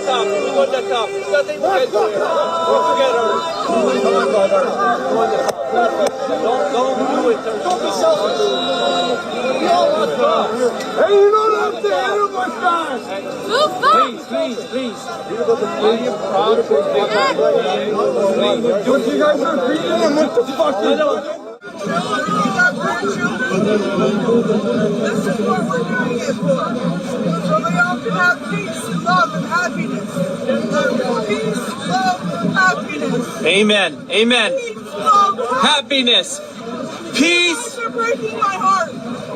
top. We go to the top. There's nothing we can do here. We're together. Come on, brother. Go on the top. Don't do it. Don't be selfish. We all want to go. Hey, you don't have to hit him like that. Move back. Please. You're proud of it. Don't you guys are beating him? What the fuck? This is what we're doing it for. So they all can have peace, love, and happiness. Peace, love, happiness. Amen. Peace, love, Happiness. Peace. You're breaking my heart.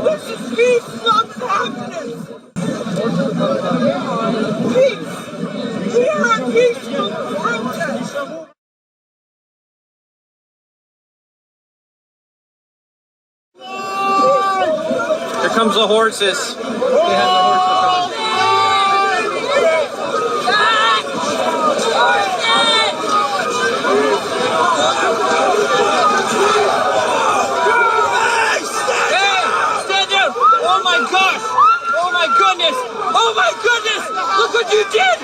This is peace, love, and happiness. Peace. We are at peaceful protest. Here comes the horses. They have the horses coming. Hey, stand down! Oh my gosh! Oh my goodness! Oh my goodness! Look what you did!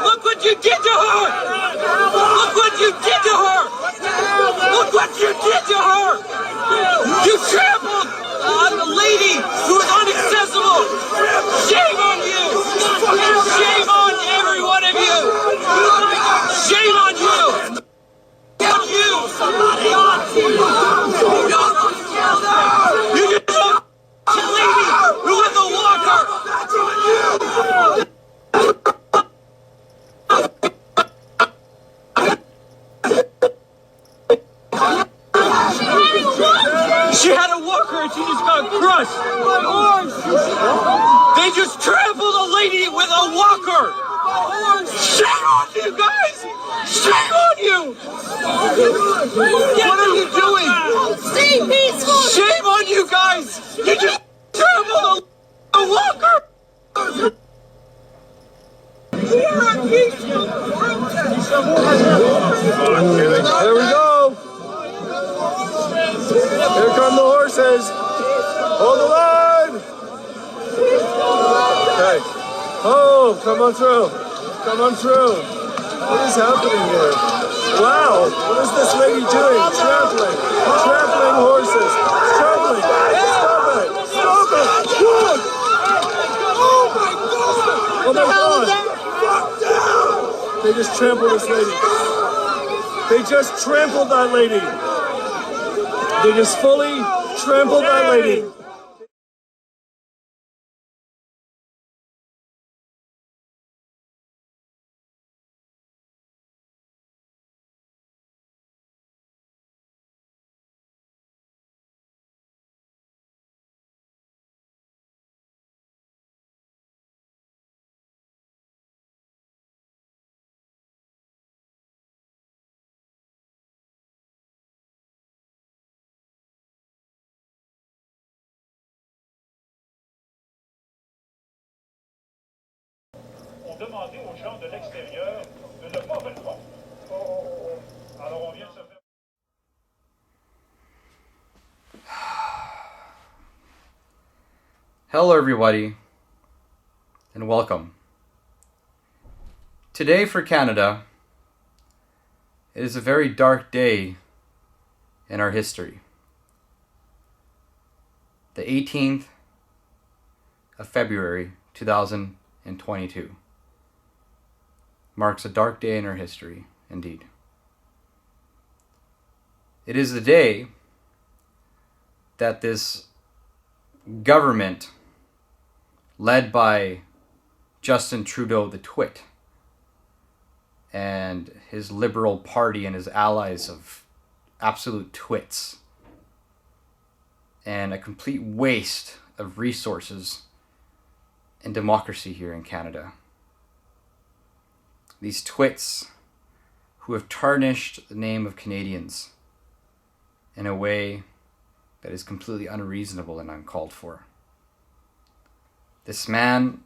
Look what you did to her! Look what you did to her! Look what you did to her! You trampled on a lady who is inaccessible! Shame on you! Shame on every one of you! Shame on you! On you! Somebody on you! You just a lady who is a walker! She had a walker and she just got crushed. They just trampled a lady with a walker. Shame on you guys! Shame on you! What are you doing? Stay peaceful! Shame on you guys! You just trampled a walker! We are at peaceful protest. There we go. Here come the horses. Hold the line. Okay. Oh, come on through. Come on through. What is happening here? Wow. What is this lady doing? Trampling. Trampling horses. Trampling. Stop it. Stop it. Good. Oh my God. Fuck down. They just trampled this lady. They just trampled that lady. They just fully trampled that lady. ont demandé aux gens de l'extérieur de ne pas venir. Alors on vient de se faire... Hello everybody, and welcome. Today for Canada, it is a very dark day in our history. The 18th of February 2022 marks a dark day in our history, indeed. It is the day that this government, led by Justin Trudeau the Twit and his Liberal Party and his allies of absolute twits, and a complete waste of resources and democracy here in Canada. These twits who have tarnished the name of Canadians in a way that is completely unreasonable and uncalled for. This man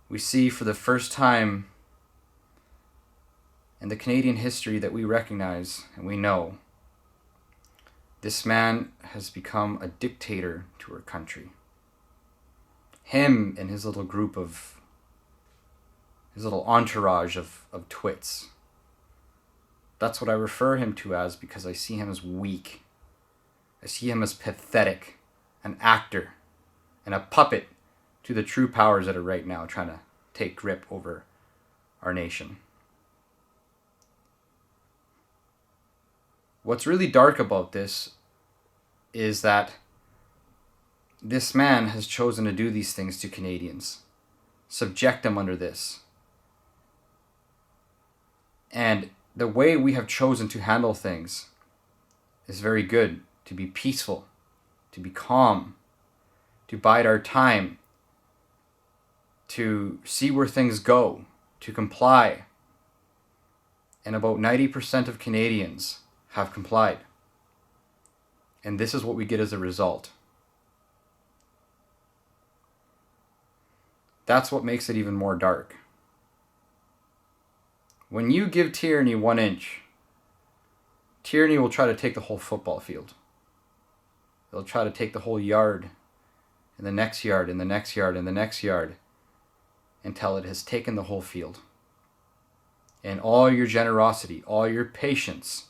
we see for the first time in the Canadian history that we recognize and we know. This man has become a dictator to our country. Him and his little group of his little entourage of twits. That's what I refer him to as, because I see him as weak. I see him as pathetic, an actor, and a puppet to the true powers that are right now trying to take grip over our nation. What's really dark about this is that this man has chosen to do these things to Canadians, subject them under this. And the way we have chosen to handle things is very good, to be peaceful, to be calm, to bide our time, to see where things go, to comply. And about 90% of Canadians have complied. And this is what we get as a result. That's what makes it even more dark. When you give tyranny 1 inch, tyranny will try to take the whole football field. They'll try to take the whole yard, and the next yard, and the next yard, and the next yard, until it has taken the whole field. And all your generosity, all your patience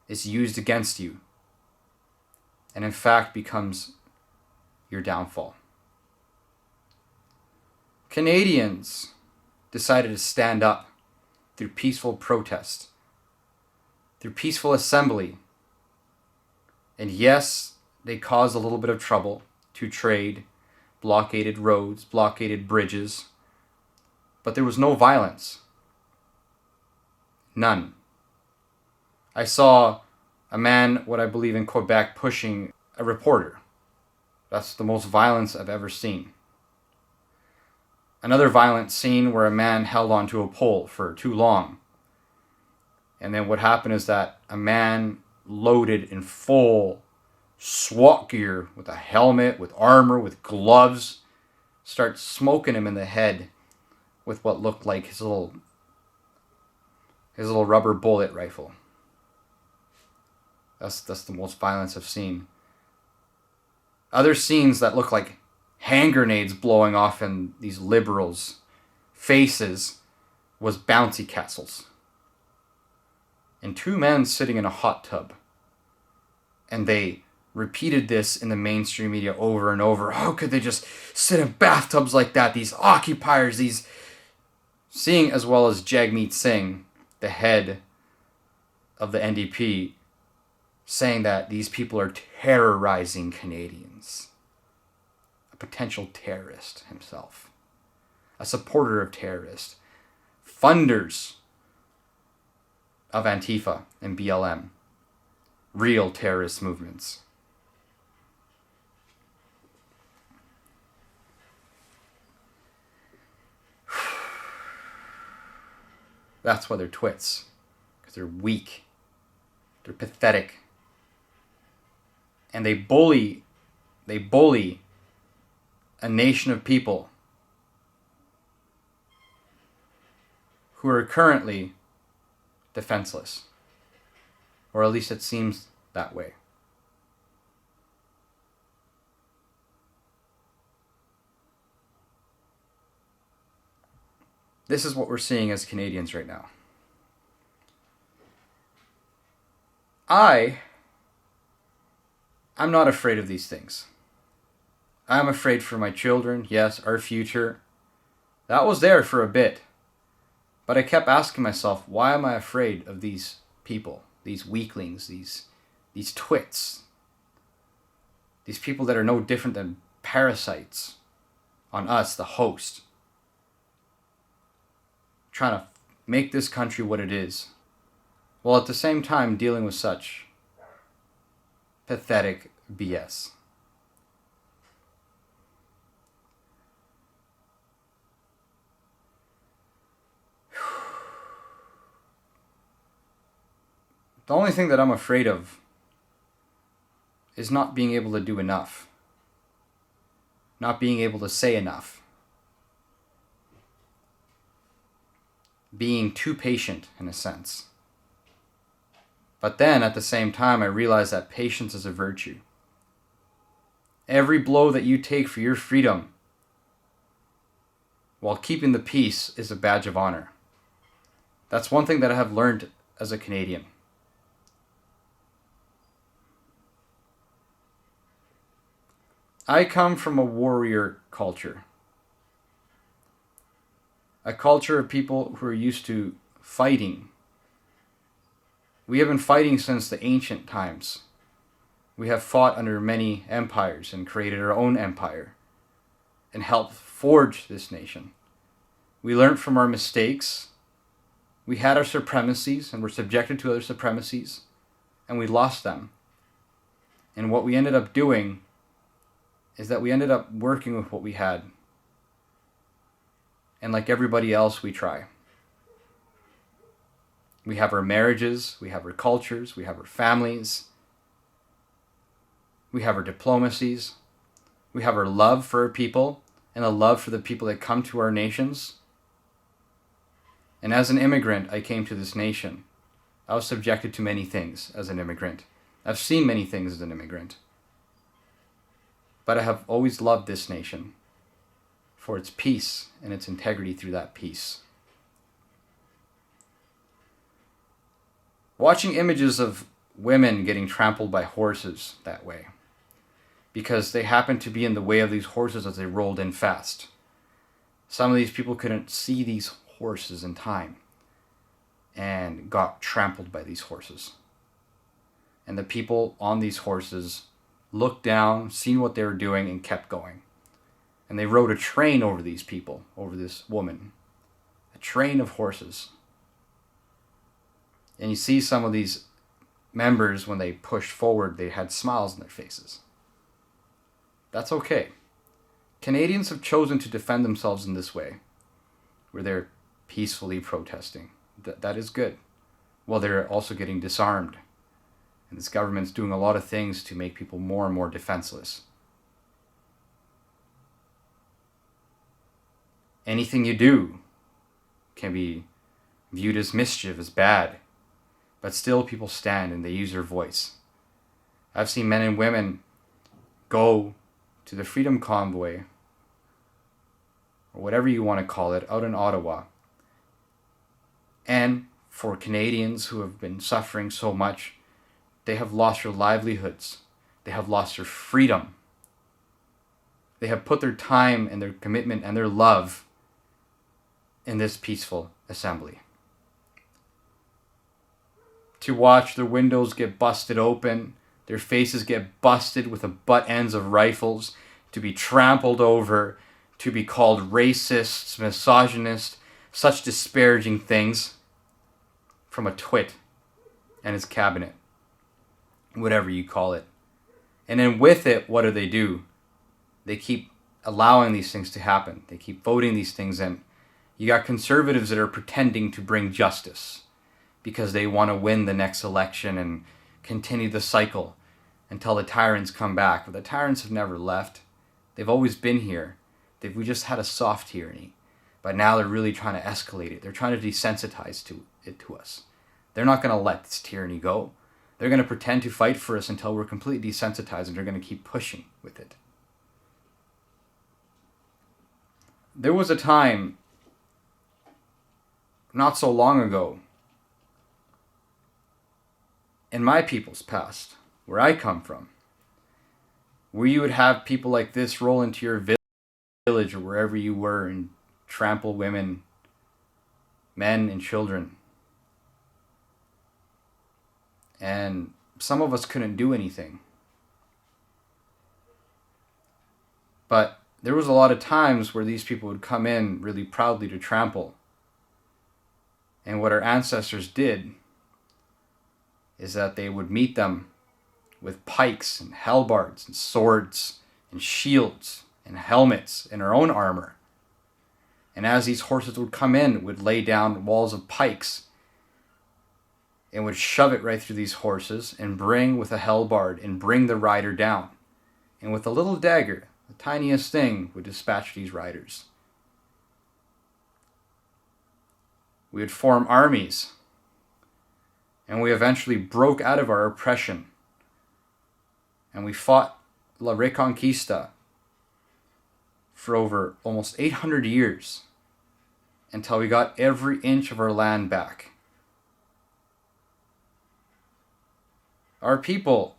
is used against you, and in fact becomes your downfall. Canadians decided to stand up through peaceful protest, through peaceful assembly. And yes, they caused a little bit of trouble to trade, blockaded roads, blockaded bridges, but there was no violence. None. I saw a man, what I believe in Quebec, pushing a reporter. That's the most violence I've ever seen. Another violent scene where a man held onto a pole for too long. And then what happened is that a man loaded in full SWAT gear, with a helmet, with armor, with gloves, starts smoking him in the head with what looked like his little rubber bullet rifle. That's the most violence I've seen. Other scenes that look like hand grenades blowing off in these liberals' faces was bouncy castles. And 2 men sitting in a hot tub. And they repeated this in the mainstream media over and over. How could they just sit in bathtubs like that? These occupiers, these... Seeing as well as Jagmeet Singh, the head of the NDP, saying that these people are terrorizing Canadians. A potential terrorist himself. A supporter of terrorists. Funders of Antifa and BLM. Real terrorist movements. That's why they're twits. Because they're weak. They're pathetic. And they bully a nation of people who are currently defenseless. Or at least it seems that way. This is what we're seeing as Canadians right now. I'm not afraid of these things. I'm afraid for my children, yes, our future. That was there for a bit. But I kept asking myself, why am I afraid of these people, these weaklings, these twits? These people that are no different than parasites on us, the host. Trying to make this country what it is, while at the same time dealing with such pathetic BS. The only thing that I'm afraid of is not being able to do enough. Not being able to say enough. Being too patient, in a sense. But then, at the same time, I realize that patience is a virtue. Every blow that you take for your freedom while keeping the peace is a badge of honor. That's one thing that I have learned as a Canadian. I come from a warrior culture. A culture of people who are used to fighting. We have been fighting since the ancient times. We have fought under many empires and created our own empire and helped forge this nation. We learned from our mistakes. We had our supremacies and were subjected to other supremacies, and we lost them. And what we ended up doing is that we ended up working with what we had. And like everybody else, we try. We have our marriages, we have our cultures, we have our families, we have our diplomacies, we have our love for our people and a love for the people that come to our nations. And as an immigrant, I came to this nation. I was subjected to many things as an immigrant. I've seen many things as an immigrant. But I have always loved this nation for its peace and its integrity through that peace. Watching images of women getting trampled by horses that way, because they happened to be in the way of these horses as they rolled in fast. Some of these people couldn't see these horses in time and got trampled by these horses. And the people on these horses looked down, seen what they were doing, and kept going. And they rode a train over these people, over this woman. A train of horses. And you see some of these members, when they pushed forward, they had smiles on their faces. That's okay. Canadians have chosen to defend themselves in this way, where they're peacefully protesting. That is good. While they're also getting disarmed. And this government's doing a lot of things to make people more and more defenseless. Anything you do can be viewed as mischief, as bad. But still people stand and they use their voice. I've seen men and women go to the Freedom Convoy, or whatever you want to call it, out in Ottawa. And for Canadians who have been suffering so much, they have lost their livelihoods. They have lost their freedom. They have put their time and their commitment and their love in this peaceful assembly. To watch their windows get busted open, their faces get busted with the butt ends of rifles, to be trampled over, to be called racists, misogynist, such disparaging things from a twit and his cabinet, whatever you call it. And then with it, what do? They keep allowing these things to happen. They keep voting these things in. You got conservatives that are pretending to bring justice because they want to win the next election and continue the cycle until the tyrants come back. But the tyrants have never left. They've always been here. We just had a soft tyranny. But now they're really trying to escalate it. They're trying to desensitize it to us. They're not going to let this tyranny go. They're going to pretend to fight for us until we're completely desensitized, and they're going to keep pushing with it. There was a time, not so long ago, in my people's past, where I come from, where you would have people like this roll into your village or wherever you were and trample women, men, and children. And some of us couldn't do anything. But there was a lot of times where these people would come in really proudly to trample. And what our ancestors did is that they would meet them with pikes and halberds and swords and shields and helmets and our own armor. And as these horses would come in, would lay down walls of pikes and would shove it right through these horses and bring with a halberd and bring the rider down. And with a little dagger, the tiniest thing, would dispatch these riders. We would form armies, and we eventually broke out of our oppression. And we fought La Reconquista for over almost 800 years until we got every inch of our land back. Our people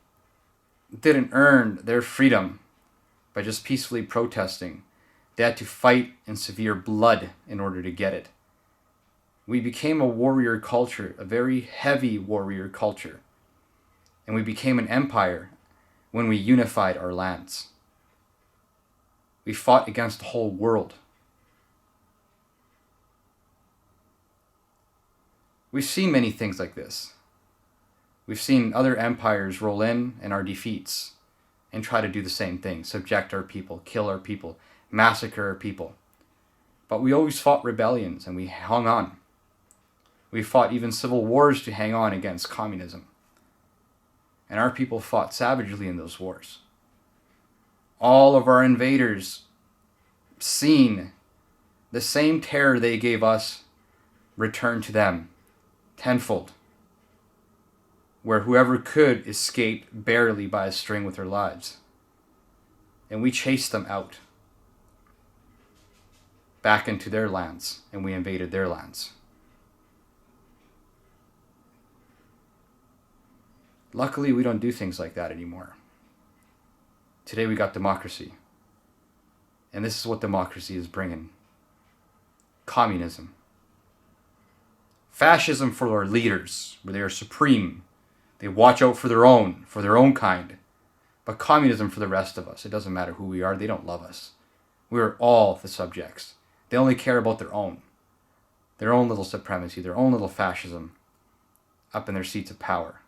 didn't earn their freedom by just peacefully protesting. They had to fight in severe blood in order to get it. We became a warrior culture, a very heavy warrior culture. And we became an empire when we unified our lands. We fought against the whole world. We've seen many things like this. We've seen other empires roll in our defeats and try to do the same thing, subject our people, kill our people, massacre our people. But we always fought rebellions and we hung on. We fought even civil wars to hang on against communism. And our people fought savagely in those wars. All of our invaders seen the same terror they gave us return to them tenfold, where whoever could escaped barely by a string with their lives. And we chased them out back into their lands, and we invaded their lands. Luckily, we don't do things like that anymore. Today we got democracy. And this is what democracy is bringing. Communism. Fascism for our leaders, where they are supreme. They watch out for their own kind. But communism for the rest of us. It doesn't matter who we are. They don't love us. We are all the subjects. They only care about their own little supremacy, their own little fascism up in their seats of power.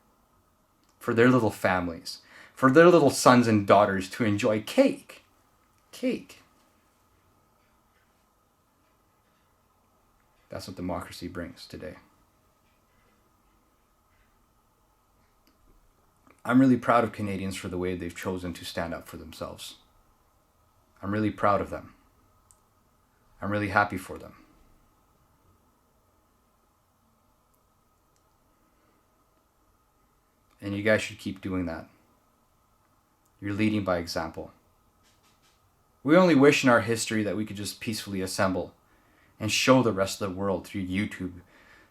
For their little families. For their little sons and daughters to enjoy cake. Cake. That's what democracy brings today. I'm really proud of Canadians for the way they've chosen to stand up for themselves. I'm really proud of them. I'm really happy for them. And you guys should keep doing that. You're leading by example. We only wish in our history that we could just peacefully assemble and show the rest of the world through YouTube,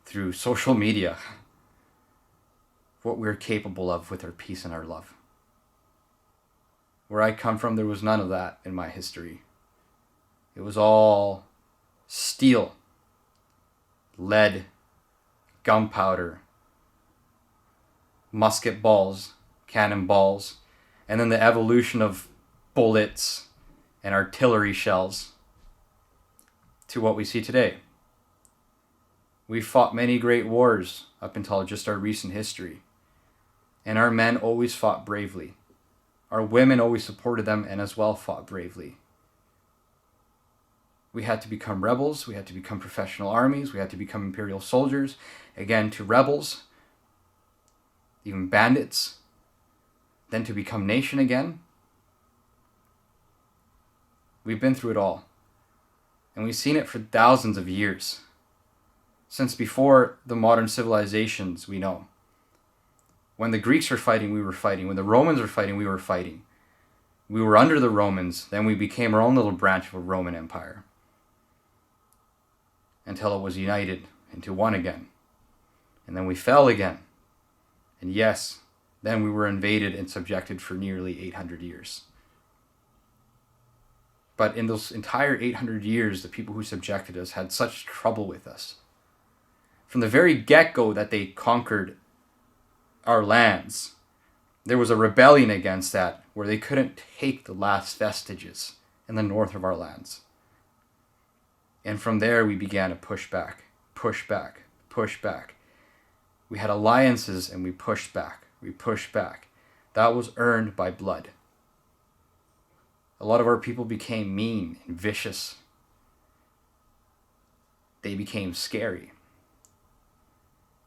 through social media, what we're capable of with our peace and our love. Where I come from, there was none of that in my history. It was all steel, lead, gunpowder, musket balls, cannonballs, and then the evolution of bullets and artillery shells to what we see today. We fought many great wars up until just our recent history. And our men always fought bravely. Our women always supported them and as well fought bravely. We had to become rebels. We had to become professional armies. We had to become imperial soldiers. Again, to rebels, even bandits. Then to become nation again. We've been through it all. And we've seen it for thousands of years. Since before the modern civilizations we know. When the Greeks were fighting, we were fighting. When the Romans were fighting, we were fighting. We were under the Romans, then we became our own little branch of a Roman Empire. Until it was united into one again. And then we fell again. And yes, then we were invaded and subjected for nearly 800 years. But in those entire 800 years, the people who subjected us had such trouble with us. From the very get-go that they conquered our lands, there was a rebellion against that where they couldn't take the last vestiges in the north of our lands. And from there we began to push back. We had alliances and we pushed back. That was earned by blood. A lot of our people became mean and vicious. They became scary.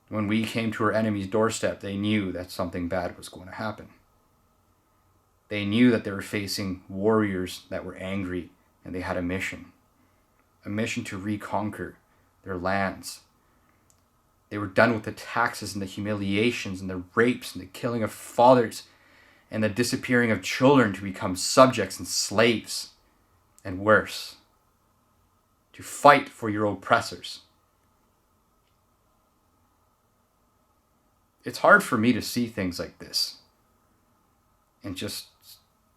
When we came to our enemy's doorstep, they knew that something bad was going to happen. They knew that they were facing warriors that were angry and they had a mission to reconquer their lands. They were done with the taxes and the humiliations and the rapes and the killing of fathers and the disappearing of children to become subjects and slaves, and worse, to fight for your oppressors. It's hard for me to see things like this and just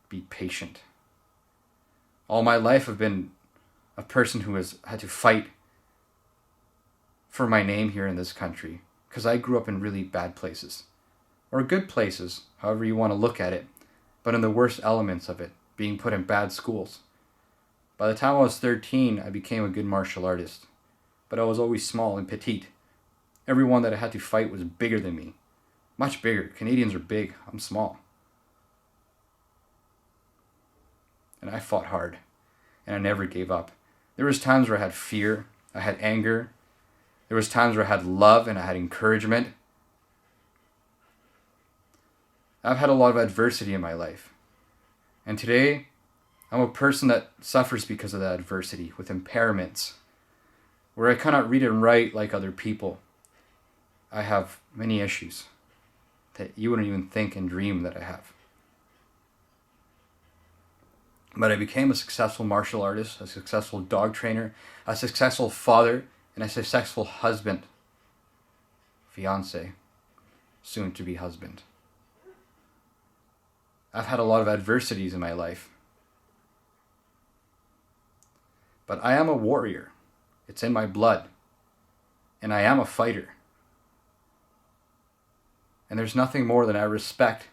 be patient. All my life I've been a person who has had to fight for my name here in this country because I grew up in really bad places, or good places, however you want to look at it, but in the worst elements of it, being put in bad schools. By the time I was 13, I became a good martial artist, but I was always small and petite. Everyone that I had to fight was bigger than me. Much bigger. Canadians are big. I'm small. And I fought hard, and I never gave up. There was times where I had fear, I had anger. There was times where I had love and I had encouragement. I've had a lot of adversity in my life. And today, I'm a person that suffers because of that adversity, with impairments, where I cannot read and write like other people. I have many issues that you wouldn't even think and dream that I have. But I became a successful martial artist, a successful dog trainer, a successful father, and a successful husband, fiance, soon to be husband. I've had a lot of adversities in my life. But I am a warrior. It's in my blood. And I am a fighter. And there's nothing more that I respect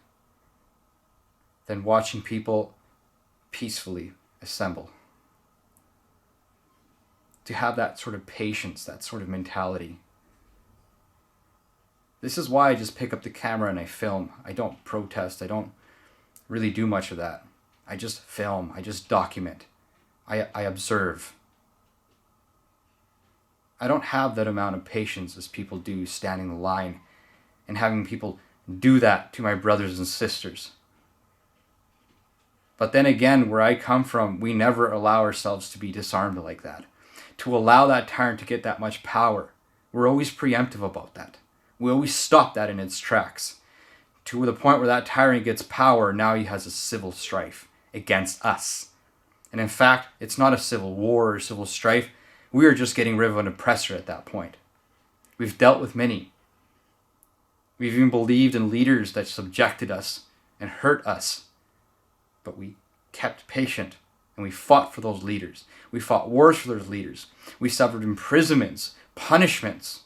than watching people peacefully assemble. To have that sort of patience, that sort of mentality. This is why I just pick up the camera and I film. I don't protest. I don't really do much of that. I just film. I just document. I observe. I don't have that amount of patience as people do, standing in line and having people do that to my brothers and sisters. But then again, where I come from, we never allow ourselves to be disarmed like that. To allow that tyrant to get that much power. We're always preemptive about that. We always stop that in its tracks. To the point where that tyrant gets power, now he has a civil strife against us. And in fact, it's not a civil war or civil strife. We are just getting rid of an oppressor at that point. We've dealt with many. We've even believed in leaders that subjected us and hurt us. But we kept patient and we fought for those leaders. We fought wars for those leaders. We suffered imprisonments, punishments.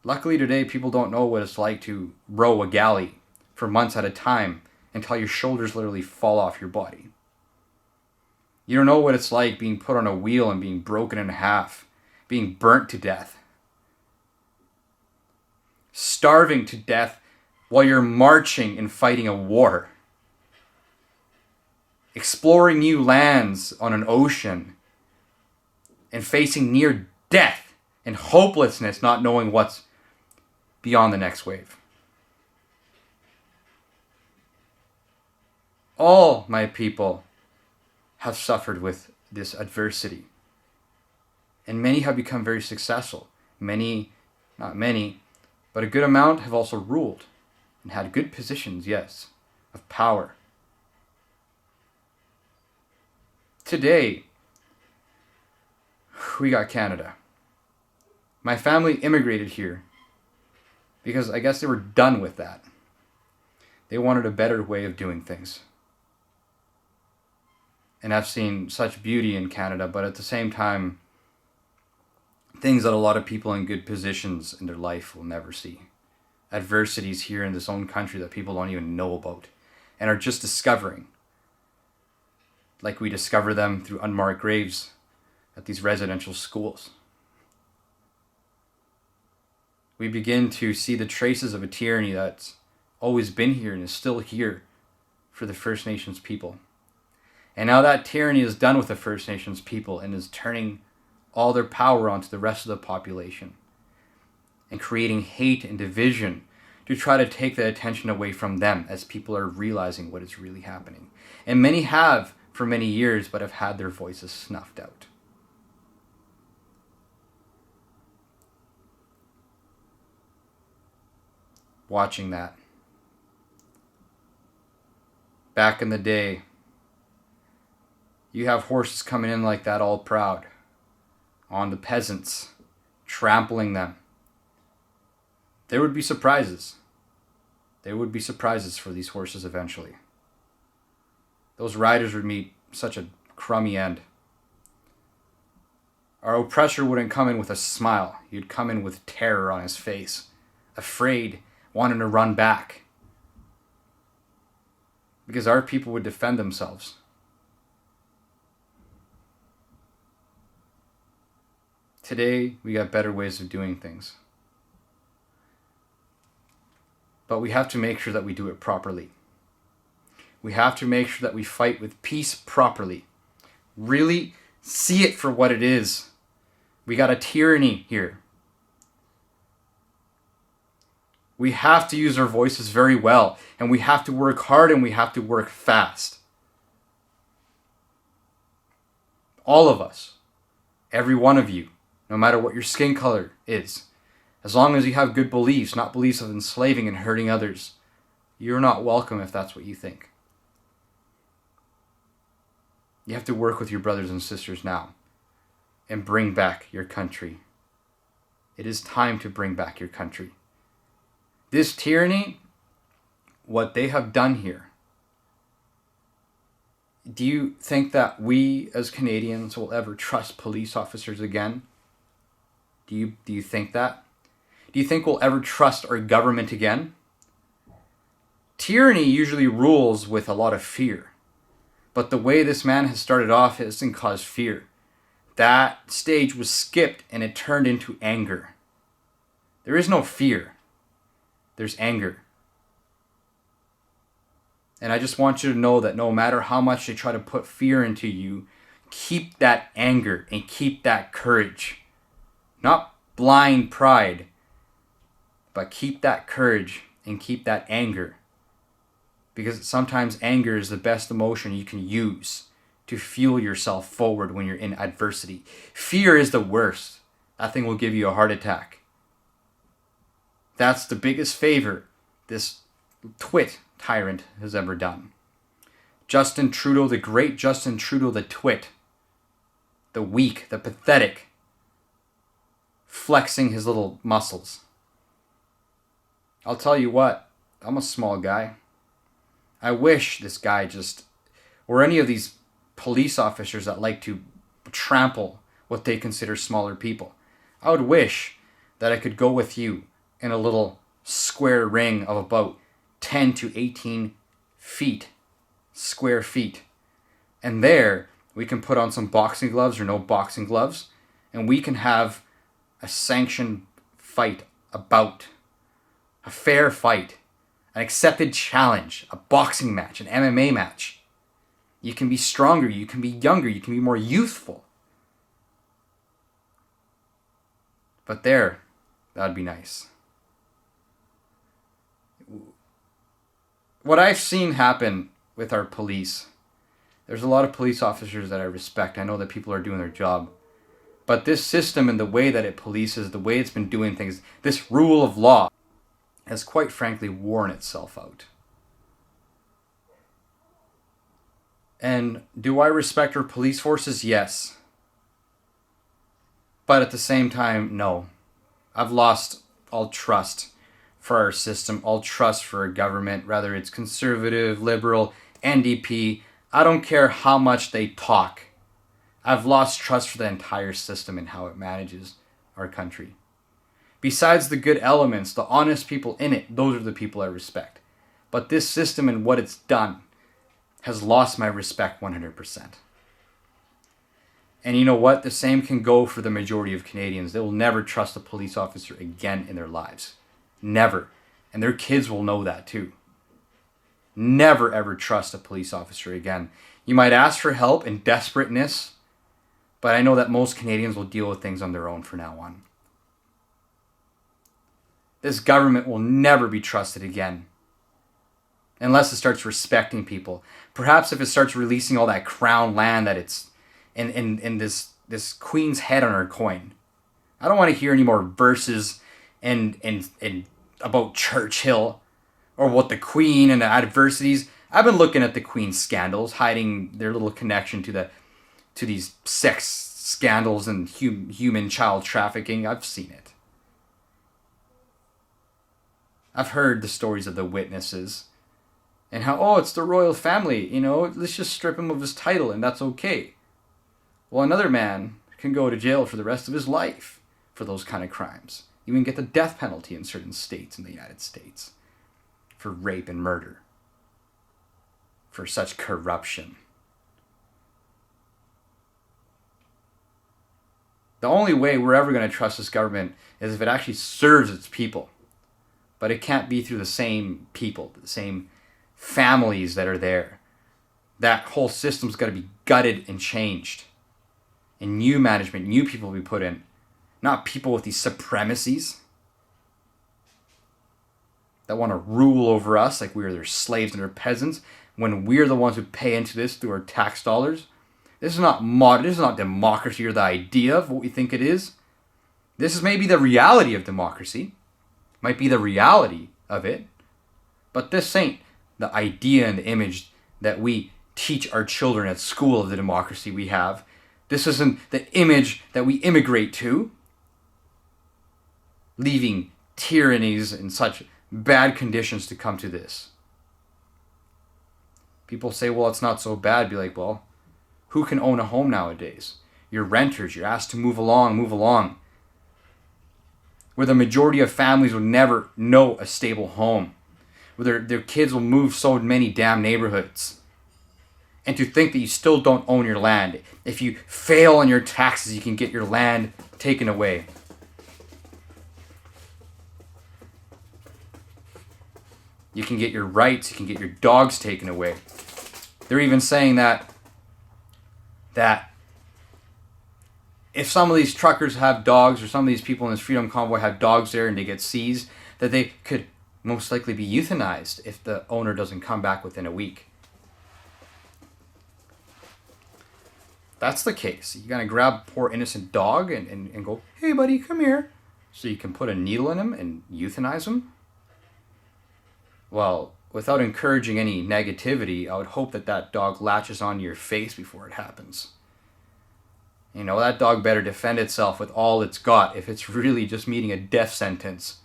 Luckily today, people don't know what it's like to row a galley for months at a time until your shoulders literally fall off your body. You don't know what it's like being put on a wheel and being broken in half, being burnt to death, starving to death while you're marching and fighting a war, exploring new lands on an ocean, and facing near death and hopelessness, not knowing what's beyond the next wave. All my people have suffered with this adversity. And many have become very successful. Many, not many, but a good amount have also ruled and had good positions, yes, of power. Today, we got Canada. My family immigrated here because I guess they were done with that. They wanted a better way of doing things. And I've seen such beauty in Canada, but at the same time, things that a lot of people in good positions in their life will never see. Adversities here in this own country that people don't even know about and are just discovering. Like we discover them through unmarked graves at these residential schools. We begin to see the traces of a tyranny that's always been here and is still here for the First Nations people. And now that tyranny is done with the First Nations people and is turning all their power onto the rest of the population and creating hate and division to try to take the attention away from them as people are realizing what is really happening. And many have for many years, but have had their voices snuffed out. Watching that. Back in the day, You have horses coming in like that all proud on the peasants, trampling them. There would be surprises. There would be surprises for these horses eventually. Those riders would meet such a crummy end. Our oppressor wouldn't come in with a smile. He'd come in with terror on his face, afraid, wanting to run back. Because our people would defend themselves. Today, we got better ways of doing things. But we have to make sure that we do it properly. We have to make sure that we fight with peace properly. Really see it for what it is. We got a tyranny here. We have to use our voices very well, and we have to work hard, and we have to work fast. All of us, every one of you, no matter what your skin color is, as long as you have good beliefs, not beliefs of enslaving and hurting others, you're not welcome if that's what you think. You have to work with your brothers and sisters now and bring back your country. It is time to bring back your country. This tyranny, what they have done here, do you think that we as Canadians will ever trust police officers again? Do you think that? Do you think we'll ever trust our government again? Tyranny usually rules with a lot of fear. But the way this man has started off hasn't caused fear. That stage was skipped and it turned into anger. There is no fear. There's anger. And I just want you to know that no matter how much they try to put fear into you, keep that anger and keep that courage. Not blind pride, but keep that courage and keep that anger. Because sometimes anger is the best emotion you can use to fuel yourself forward when you're in adversity. Fear is the worst. That thing will give you a heart attack. That's the biggest favor this twit tyrant has ever done. Justin Trudeau, the great Justin Trudeau, the twit. The weak, the pathetic. Flexing his little muscles. I'll tell you what, I'm a small guy. I wish this guy or any of these police officers that like to trample what they consider smaller people. I would wish that I could go with you in a little square ring of about 10 to 18 feet, square feet. And there we can put on some boxing gloves or no boxing gloves, and we can have a sanctioned fight, a fair fight. An accepted challenge, a boxing match, an MMA match. You can be stronger, you can be younger, you can be more youthful. But that would be nice. What I've seen happen with our police, there's a lot of police officers that I respect. I know that people are doing their job. But this system and the way that it polices, the way it's been doing things, this rule of law, has quite frankly worn itself out. And do I respect our police forces? Yes. But at the same time, no. I've lost all trust for our system, all trust for our government, whether it's conservative, liberal, NDP. I don't care how much they talk. I've lost trust for the entire system and how it manages our country. Besides the good elements, the honest people in it, those are the people I respect. But this system and what it's done has lost my respect 100%. And you know what? The same can go for the majority of Canadians. They will never trust a police officer again in their lives. Never. And their kids will know that too. Never ever trust a police officer again. You might ask for help in desperateness, but I know that most Canadians will deal with things on their own from now on. This government will never be trusted again. Unless it starts respecting people. Perhaps if it starts releasing all that crown land that it's in this queen's head on her coin. I don't want to hear any more verses and about Churchill or what the queen and the adversities. I've been looking at the queen's scandals, hiding their little connection to the to these sex scandals and human child trafficking. I've seen it. I've heard the stories of the witnesses and how, oh, it's the royal family, you know, let's just strip him of his title and that's okay. Well, another man can go to jail for the rest of his life for those kind of crimes. Even get the death penalty in certain states in the United States for rape and murder, for such corruption. The only way we're ever going to trust this government is if it actually serves its people. But it can't be through the same people, the same families that are there. That whole system's got to be gutted and changed. And new management, new people will be put in. Not people with these supremacies that want to rule over us like we are their slaves and their peasants, when we're the ones who pay into this through our tax dollars. This is not modern. This is not democracy or the idea of what we think it is. This is maybe the reality of democracy. Might be the reality of it. But this ain't the idea and the image that we teach our children at school of the democracy we have. This isn't the image that we immigrate to, leaving tyrannies in such bad conditions to come to this. People say, well, it's not so bad. Be like, well, who can own a home nowadays? You're renters. You're asked to move along. Where the majority of families will never know a stable home. Where their kids will move so many damn neighborhoods. And to think that you still don't own your land. If you fail on your taxes, you can get your land taken away. You can get your rights, you can get your dogs taken away. They're even saying that if some of these truckers have dogs, or some of these people in this freedom convoy have dogs there and they get seized, that they could most likely be euthanized if the owner doesn't come back within a week. That's the case. You're going to grab a poor innocent dog and go, hey buddy, come here. So you can put a needle in him and euthanize him? Well, without encouraging any negativity, I would hope that dog latches onto your face before it happens. You know, that dog better defend itself with all it's got if it's really just meeting a death sentence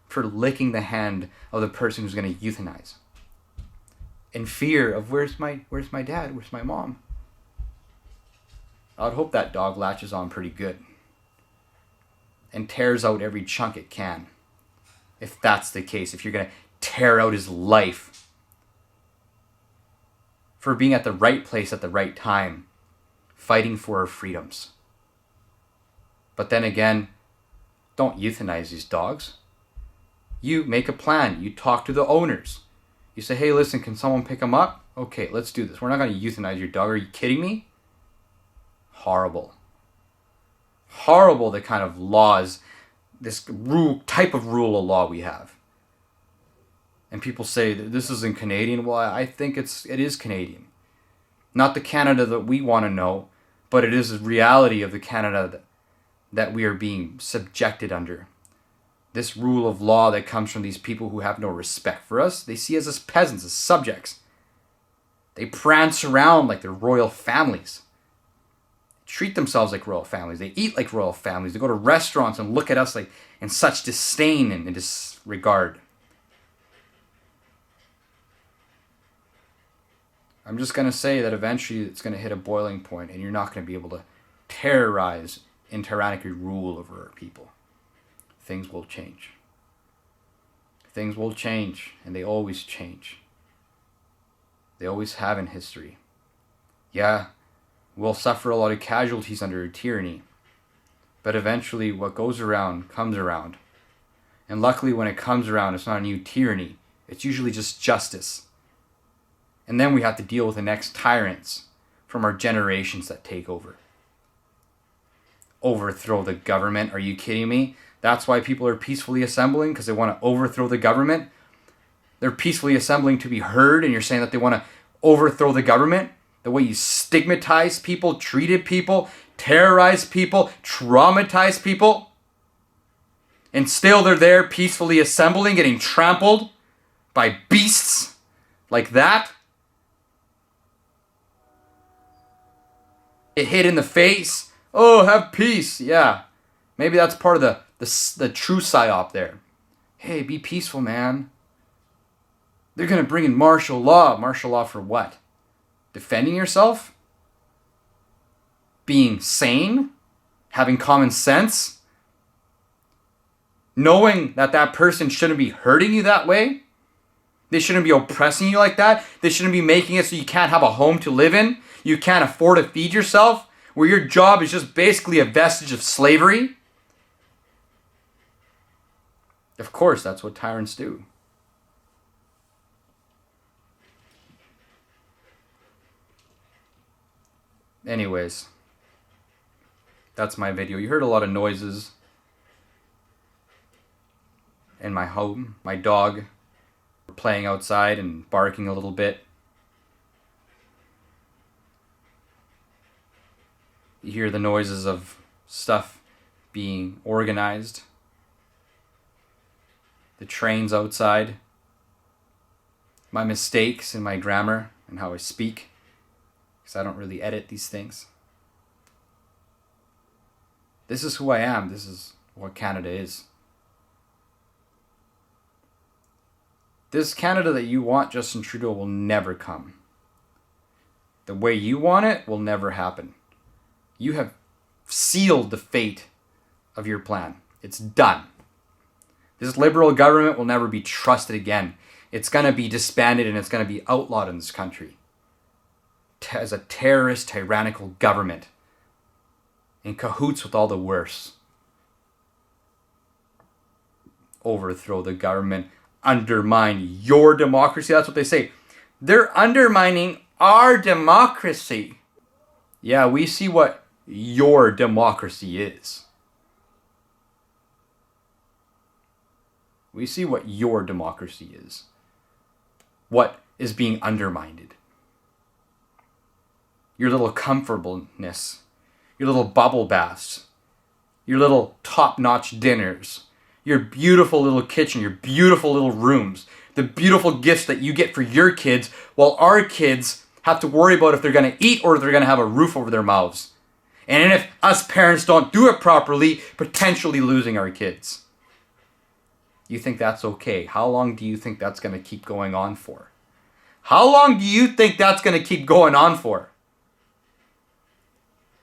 for licking the hand of the person who's going to euthanize. In fear of, where's my dad? Where's my mom? I would hope that dog latches on pretty good and tears out every chunk it can. If that's the case, if you're going to tear out his life for being at the right place at the right time, fighting for our freedoms. But then again, don't euthanize these dogs. You make a plan. You talk to the owners. You say, hey, listen, can someone pick him up? Okay, let's do this. We're not going to euthanize your dog. Are you kidding me? Horrible. Horrible the kind of laws, this type of rule of law we have. And people say that this isn't Canadian. Well, I think it is Canadian. Not the Canada that we want to know, but it is the reality of the Canada that we are being subjected under. This rule of law that comes from these people who have no respect for us, they see us as peasants, as subjects. They prance around like they're royal families. Treat themselves like royal families. They eat like royal families. They go to restaurants and look at us like in such disdain and disregard. I'm just going to say that eventually it's going to hit a boiling point and you're not going to be able to terrorize and tyrannically rule over our people. Things will change. Things will change, and they always change. They always have in history. Yeah, we'll suffer a lot of casualties under tyranny, but eventually what goes around comes around. And luckily when it comes around, it's not a new tyranny. It's usually just justice. And then we have to deal with the next tyrants from our generations that take over. Overthrow the government? Are you kidding me? That's why people are peacefully assembling, because they want to overthrow the government. They're peacefully assembling to be heard, and you're saying that they want to overthrow the government? The way you stigmatize people, treated people, terrorize people, traumatize people. And still they're there peacefully assembling, getting trampled by beasts like that. Get hit in the face. Oh, have peace. Yeah. Maybe that's part of the true psyop there. Hey, be peaceful, man. They're going to bring in martial law. Martial law for what? Defending yourself? Being sane? Having common sense? Knowing that that person shouldn't be hurting you that way? They shouldn't be oppressing you like that? They shouldn't be making it so you can't have a home to live in? You can't afford to feed yourself? Where your job is just basically a vestige of slavery? Of course, that's what tyrants do. Anyways, that's my video. You heard a lot of noises in my home. My dog playing outside and barking a little bit. You hear the noises of stuff being organized. The trains outside. My mistakes in my grammar and how I speak, because I don't really edit these things. This is who I am. This is what Canada is. This Canada that you want, Justin Trudeau, will never come. The way you want it will never happen. You have sealed the fate of your plan. It's done. This Liberal government will never be trusted again. It's going to be disbanded and it's going to be outlawed in this country as a terrorist, tyrannical government in cahoots with all the worst. Overthrow the government, undermine your democracy. That's what they say. They're undermining our democracy. Yeah, we see what your democracy is. We see what your democracy is. What is being undermined. Your little comfortableness. Your little bubble baths. Your little top-notch dinners. Your beautiful little kitchen. Your beautiful little rooms. The beautiful gifts that you get for your kids, while our kids have to worry about if they're going to eat or if they're going to have a roof over their mouths. And if us parents don't do it properly, potentially losing our kids. You think that's okay? How long do you think that's going to keep going on for? How long do you think that's going to keep going on for?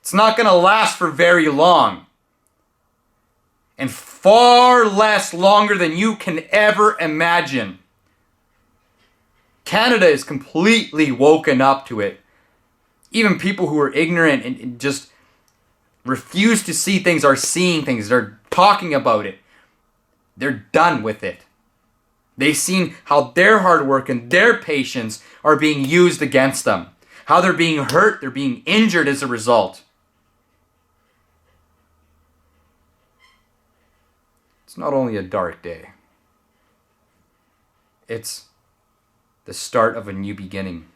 It's not going to last for very long. And far less longer than you can ever imagine. Canada is completely woken up to it. Even people who are ignorant and just refuse to see things are seeing things. They're talking about it. They're done with it. They've seen how their hard work and their patience are being used against them. How they're being hurt, they're being injured as a result. It's not only a dark day. It's the start of a new beginning.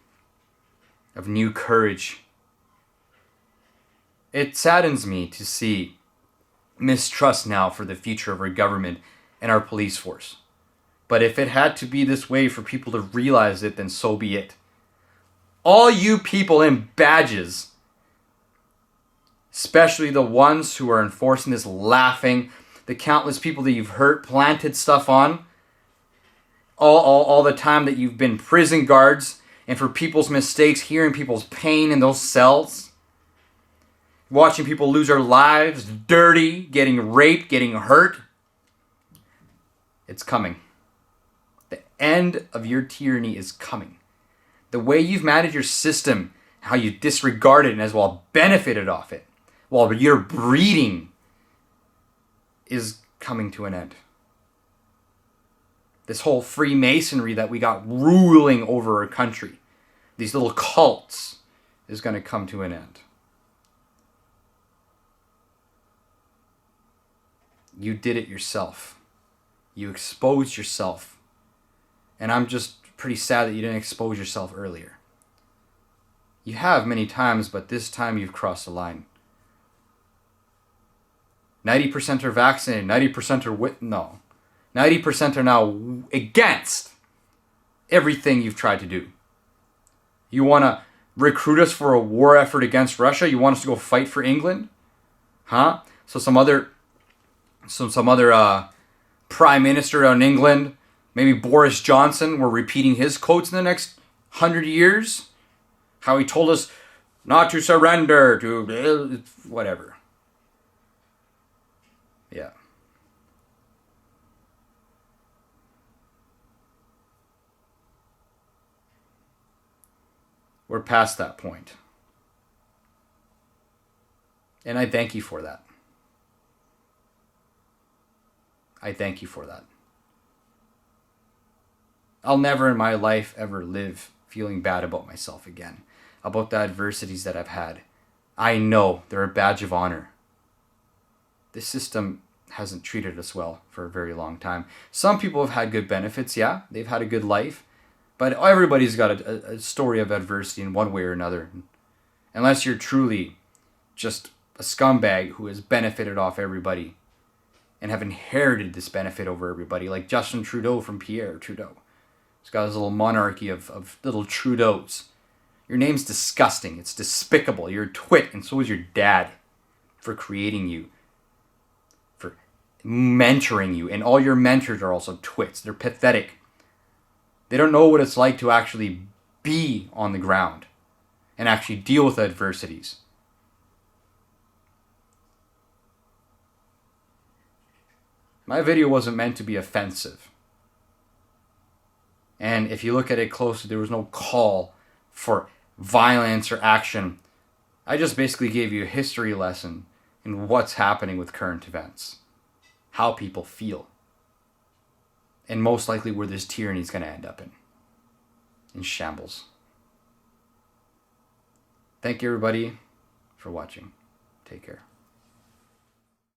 Of new courage. It saddens me to see mistrust now for the future of our government and our police force. But if it had to be this way for people to realize it, then so be it. All you people in badges, especially the ones who are enforcing this, laughing, the countless people that you've hurt, planted stuff on, all the time that you've been prison guards, and for people's mistakes, hearing people's pain in those cells, watching people lose their lives, dirty, getting raped, getting hurt. It's coming. The end of your tyranny is coming. The way you've managed your system, how you disregarded and as well benefited off it, while you're breeding, is coming to an end. This whole Freemasonry that we got ruling over our country, these little cults, is going to come to an end. You did it yourself. You exposed yourself. And I'm just pretty sad that you didn't expose yourself earlier. You have many times, but this time you've crossed the line. 90% are vaccinated, 90% are no. 90% are now against everything you've tried to do. You want to recruit us for a war effort against Russia? You want us to go fight for England? Huh? So some other prime minister out in England, maybe Boris Johnson, we're repeating his quotes in the next 100 years? How he told us not to surrender to whatever. Yeah. We're past that point. And I thank you for that. I thank you for that. I'll never in my life ever live feeling bad about myself again, about the adversities that I've had. I know they're a badge of honor. This system hasn't treated us well for a very long time. Some people have had good benefits, yeah, they've had a good life, but everybody's got a story of adversity in one way or another. Unless you're truly just a scumbag who has benefited off everybody and have inherited this benefit over everybody, like Justin Trudeau from Pierre Trudeau. He's got his little monarchy of little Trudeaus. Your name's disgusting. It's despicable. You're a twit, and so is your dad for creating you, for mentoring you. And all your mentors are also twits. They're pathetic. They don't know what it's like to actually be on the ground and actually deal with adversities. My video wasn't meant to be offensive. And if you look at it closely, there was no call for violence or action. I just basically gave you a history lesson in what's happening with current events, how people feel, and most likely where this tyranny is going to end up in shambles. Thank you, everybody, for watching. Take care.